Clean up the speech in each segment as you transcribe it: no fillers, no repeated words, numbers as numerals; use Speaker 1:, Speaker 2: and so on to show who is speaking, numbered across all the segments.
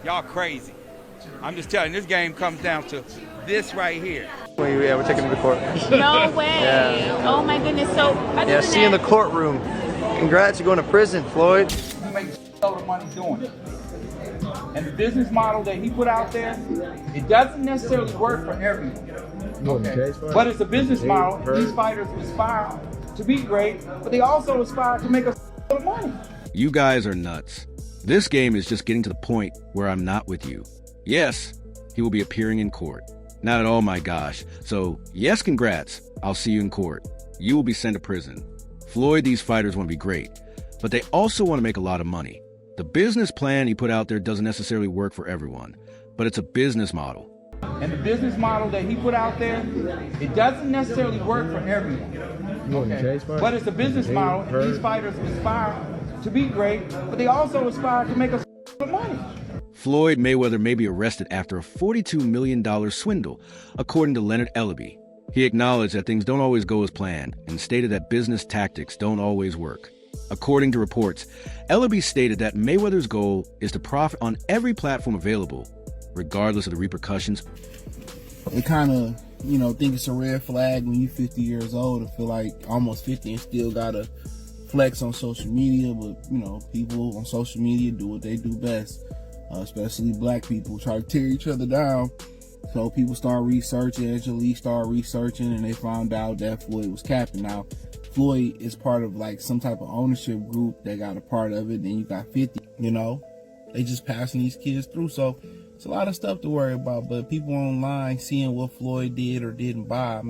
Speaker 1: Y'all crazy. I'm just telling you, this game comes down to this right here.
Speaker 2: Yeah, we're taking him to court.
Speaker 3: No way.
Speaker 2: Yeah.
Speaker 3: Oh my goodness. So
Speaker 2: Yeah, see you in the courtroom. Congrats, you're going to prison, Floyd.
Speaker 1: He makes a lot of money doing it. And the business model that he put out there, it doesn't necessarily work for everyone. Okay. But it's a business model. These fighters aspire to be great, but they also aspire to make a lot of money.
Speaker 4: You guys are nuts. This game is just getting to the point where I'm not with you. Yes, he will be appearing in court. Not at all, my gosh. So, yes, congrats. I'll see you in court. You will be sent to prison. Floyd, these fighters want to be great, but they also want to make a lot of money. The business plan he put out there doesn't necessarily work for everyone, but it's a business model.
Speaker 1: And the business model that he put out there, it doesn't necessarily work for everyone. Okay. But it's a business model. These fighters aspire to be great, but they also aspire to make a lot of money.
Speaker 4: Floyd Mayweather may be arrested after a $42 million swindle, according to Leonard Ellerbe. He acknowledged that things don't always go as planned and stated that business tactics don't always work. According to reports, Ellerbe stated that Mayweather's goal is to profit on every platform available, regardless of the repercussions.
Speaker 5: They kind of, think it's a red flag when you're 50 years old and feel like almost 50 and still gotta flex on social media. But, people on social media do what they do best, especially black people try to tear each other down. So people start researching, Angelique started researching, and they found out that Floyd was capping. Now, Floyd is part of like some type of ownership group that got a part of it. Then you got 50, they just passing these kids through. So it's a lot of stuff to worry about. But people online seeing what Floyd did or didn't buy,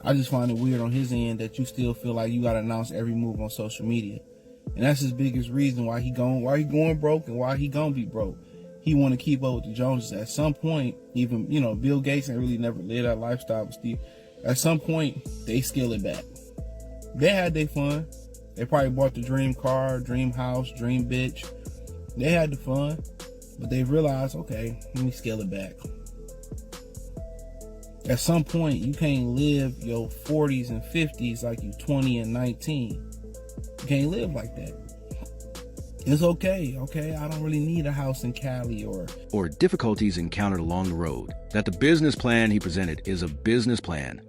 Speaker 5: I just find it weird on his end that you still feel like you got to announce every move on social media. And that's his biggest reason why he going broke and why he gonna be broke. He want to keep up with the Joneses. At some point, even, Bill Gates ain't really never lived that lifestyle, but Steve, at some point, they scale it back. They had their fun. They probably bought the dream car, dream house, dream bitch. They had the fun, but they realized, okay, let me scale it back. At some point, you can't live your 40s and 50s like you 20 and 19. You can't live like that. It's okay. I don't really need a house in Cali
Speaker 4: or difficulties encountered along the road. That the business plan he presented is a business plan,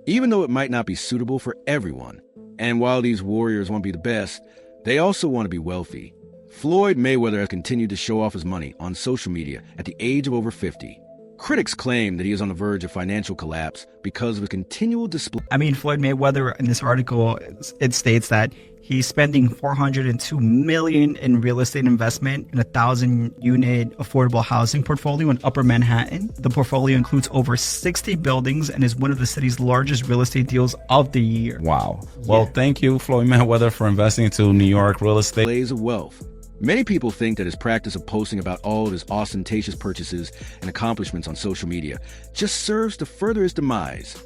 Speaker 4: even though it might not be suitable for everyone. And while these warriors want to be the best, they also want to be wealthy. Floyd Mayweather has continued to show off his money on social media at the age of over 50. Critics claim that he is on the verge of financial collapse because of a continual display.
Speaker 6: Floyd Mayweather, in this article, it states that he's spending $402 million in real estate investment in a 1,000-unit affordable housing portfolio in Upper Manhattan. The portfolio includes over 60 buildings and is one of the city's largest real estate deals of the year.
Speaker 7: Wow. Well, Thank you, Floyd Mayweather, for investing into New York real estate.
Speaker 4: Displays of wealth. Many people think that his practice of posting about all of his ostentatious purchases and accomplishments on social media just serves to further his demise.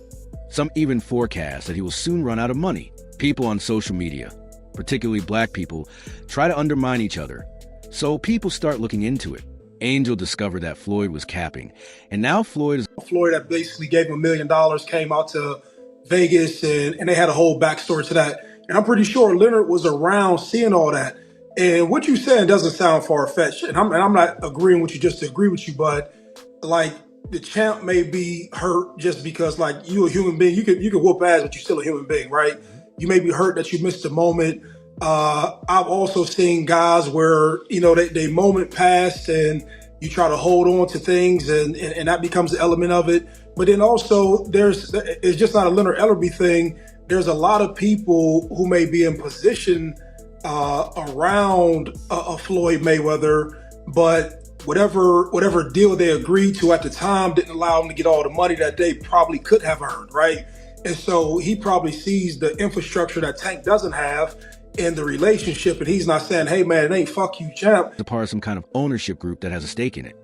Speaker 4: Some even forecast that he will soon run out of money. People on social media, particularly black people, try to undermine each other. So people start looking into it. Angel discovered that Floyd was capping, and now Floyd
Speaker 8: that basically gave him $1 million, came out to Vegas, and they had a whole backstory to that. And I'm pretty sure Leonard was around seeing all that. And what you're saying doesn't sound far-fetched. And I'm not agreeing with you just to agree with you, but like the champ may be hurt just because like you a human being, you could whoop ass, but you're still a human being, right? You may be hurt that you missed a moment. I've also seen guys where, they moment passed and you try to hold on to things and that becomes an element of it. But then also it's just not a Leonard Ellerbe thing. There's a lot of people who may be in position around a Floyd Mayweather, but whatever deal they agreed to at the time didn't allow them to get all the money that they probably could have earned, right? And so he probably sees the infrastructure that Tank doesn't have in the relationship, and he's not saying, hey man, it ain't fuck you, champ.
Speaker 4: a part of some kind of ownership group that has a stake in it.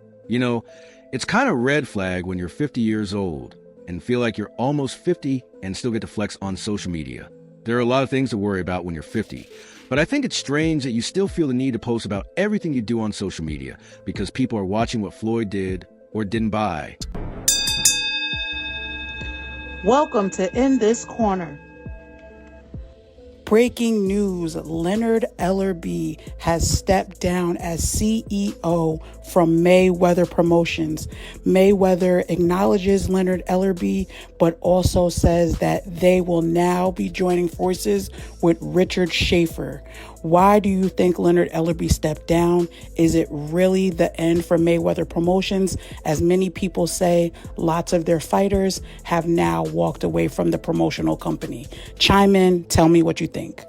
Speaker 4: It's kind of red flag when you're 50 years old and feel like you're almost 50 and still get to flex on social media. There are a lot of things to worry about when you're 50. But I think it's strange that you still feel the need to post about everything you do on social media because people are watching what Floyd did or didn't buy.
Speaker 9: Welcome to In This Corner.
Speaker 3: Breaking news, Leonard Ellerbe has stepped down as CEO from Mayweather Promotions. Mayweather acknowledges Leonard Ellerbe, but also says that they will now be joining forces with Richard Schaefer. Why do you think Leonard Ellerbe stepped down? Is it really the end for Mayweather Promotions? As many people say, lots of their fighters have now walked away from the promotional company. Chime in, tell me what you think.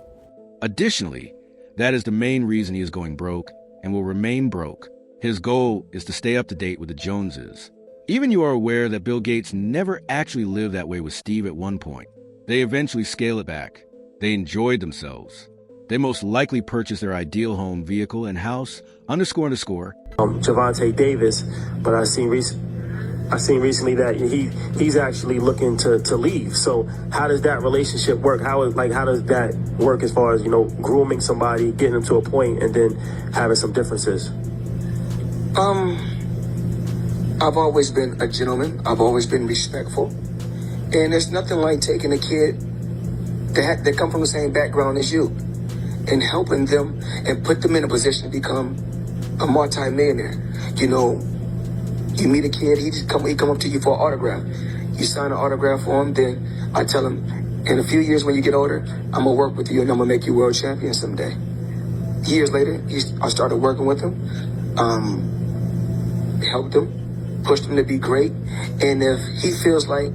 Speaker 4: Additionally, that is the main reason he is going broke and will remain broke. His goal is to stay up to date with the Joneses. Even you are aware that Bill Gates never actually lived that way with Steve at one point. They eventually scale it back. They enjoyed themselves. They most likely purchased their ideal home, vehicle, and house, __.
Speaker 9: Javante Davis, but I seen recently that he's actually looking to leave. So how does that relationship work? How does that work as far as, grooming somebody, getting them to a point, and then having some differences?
Speaker 10: I've always been a gentleman. I've always been respectful, and there's nothing like taking a kid that come from the same background as you and helping them and put them in a position to become a multi-millionaire. You meet a kid, he come up to you for an autograph. You sign an autograph for him, then I tell him, in a few years when you get older, I'm gonna work with you and I'm gonna make you world champion someday. Years later, I started working with him, helped him, pushed him to be great. And if he feels like,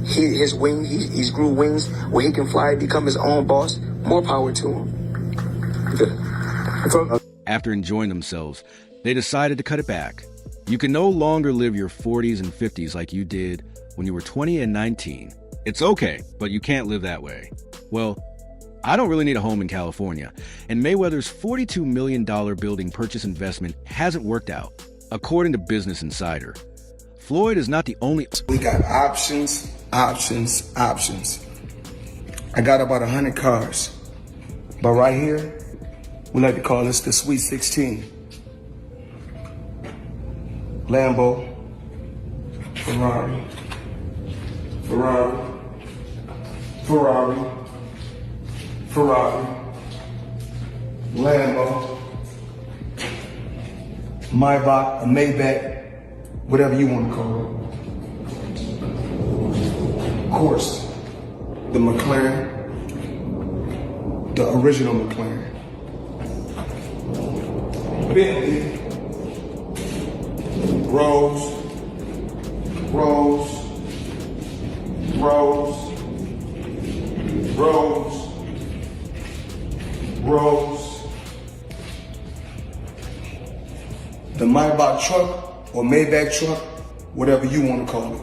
Speaker 10: he's grew wings where he can fly, become his own boss, more power to him.
Speaker 4: After enjoying themselves, they decided to cut it back. You can no longer live your 40s and 50s like you did when you were 20 and 19. It's okay, but you can't live that way. Well, I don't really need a home in California, and Mayweather's $42 million building purchase investment hasn't worked out. According to Business Insider, Floyd is not the only...
Speaker 11: We got options. I got about 100 cars, but right here, we like to call this the Sweet 16. Lambo, Ferrari, Lambo, Maybach, a Maybach, whatever you want to call it. Of course, the McLaren, the original McLaren. Bentley, Rolls, the Maybach truck or Maybach truck, whatever you want to call it.